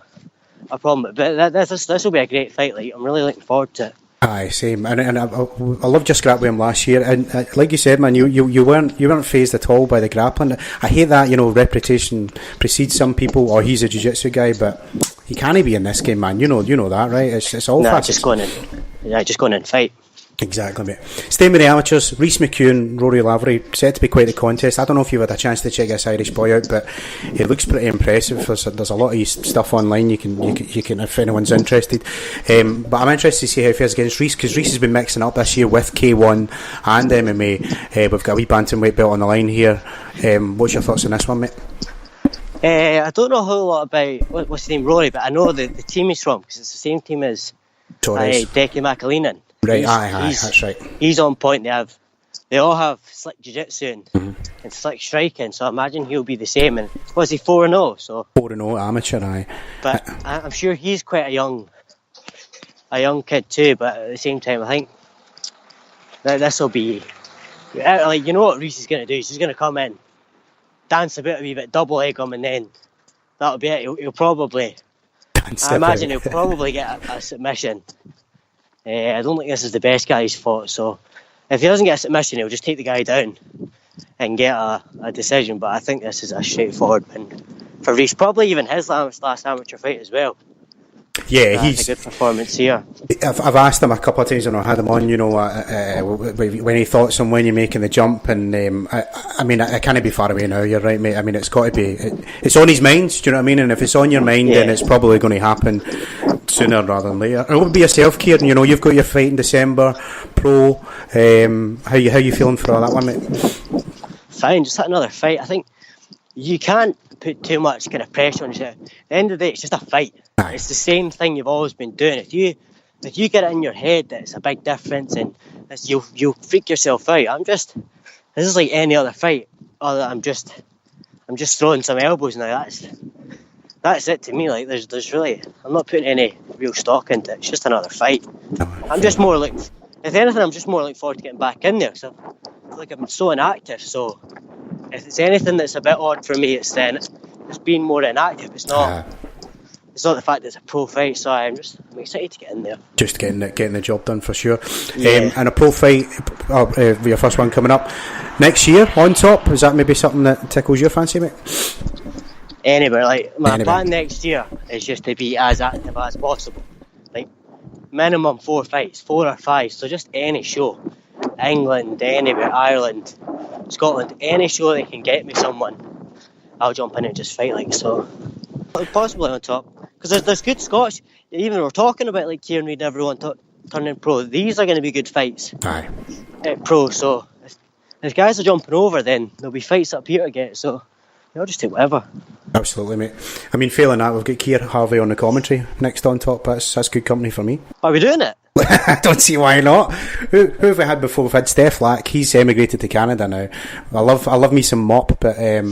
problem. But this will be a great fight. Like, I'm really looking forward to it. Aye, same. And I loved your scrap with him last year. And like you said, man, you weren't phased at all by the grappling. I hate that, reputation precedes some people, or he's a jiu-jitsu guy, but he can't be in this game, man. You know that, right? It's all fast. Just going in and fight. Exactly, mate. Staying with the amateurs, Reece McEwan, Ruairi Lavery, set to be quite the contest. I don't know if you've had a chance to check this Irish boy out, but he looks pretty impressive. There's a lot of his stuff online. You can if anyone's interested. But I'm interested to see how he fares against Reece, because Reece has been mixing up this year with K1 and MMA. We've got a wee bantamweight belt on the line here. What's your thoughts on this one, mate? I don't know a whole lot about what's his name, Rory, but I know the team he's from, because it's the same team as Decky McAleenan. Right, aye, that's right. He's on point. They all have slick jiu-jitsu and slick striking, so I imagine he'll be the same. And was he 4-0? So 4-0 amateur, aye. But I'm sure he's quite a young kid too. But at the same time, I think that this will be like, you know what Reece is going to do? He's just going to come in, dance a wee bit, double leg him, and then that'll be it. He'll probably. I imagine he'll probably get a submission. I don't think this is the best guy he's fought, so if he doesn't get a submission, he'll just take the guy down and get a decision. But I think this is a straightforward win for Reece. Probably even his last amateur fight as well. Yeah, he's a good performance here. I've asked him a couple of times when I had him on, when he thoughts on when you're making the jump, and I can't be far away now. You're right, mate. I mean, it's got to be. It's on his mind. Do you know what I mean? And if it's on your mind, then it's probably going to happen sooner rather than later. It would be yourself, Keir. You've got your fight in December, pro. How you feeling for all that one, mate? Fine, just another fight. I think you can't put too much kind of pressure on yourself. At the end of the day, it's just a fight. Aye. It's the same thing you've always been doing. If you get it in your head that it's a big difference and you'll freak yourself out. This is like any other fight. Other I'm just throwing some elbows now. That's it to me. Like there's really, I'm not putting any real stock into it. It's just another fight. I'm just more like, if anything, I'm just more looking forward to getting back in there. So I feel like I've been so inactive. So if it's anything that's a bit odd for me, it's being more inactive. It's not the fact that it's a pro fight. So I'm excited to get in there. Just getting the job done for sure. Yeah. And a pro fight, your first one coming up next year, Ontop. Is that maybe something that tickles your fancy, mate? Anywhere, like my plan next year is just to be as active as possible. Like minimum 4 fights, 4 or 5. So just any show, England, anywhere, Ireland, Scotland, any show that can get me someone, I'll jump in and just fight. Like so, possibly on top. Because there's good Scottish. Even we're talking about like Kieran Reid and everyone turning pro. These are going to be good fights. Aye. Pro. So if guys are jumping over, then there'll be fights up here to get. So I'll just take whatever. Absolutely, mate. I mean, failing that, we've got Keir, Harvie on the commentary next on top. That's good company for me. Are we doing it? I don't see why not. Who have we had before? We've had Steph Lack. He's emigrated to Canada now. I love me some Mop, but I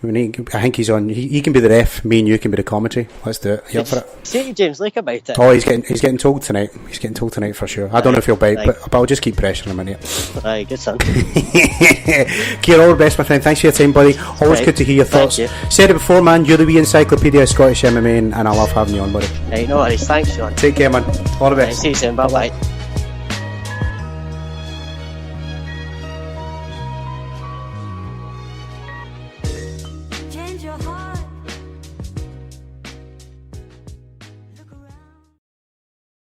think he's on. He can be the ref. Me and you can be the commentary. Let's do it. You up for it? Say to James Lake about it. Oh, he's getting told tonight. He's getting told tonight for sure. I don't know if he'll bite, but I'll just keep pressuring him in here. Aye, good son. Keir, all the best, my friend. Thanks for your time, buddy. Always good to hear your thoughts. Said it before, man. You're the wee encyclopedia of Scottish MMA, and I love having you on, buddy. Right, no worries. Thanks, Sean. Take care, man. All the best. See you soon. Bye bye. Change your heart.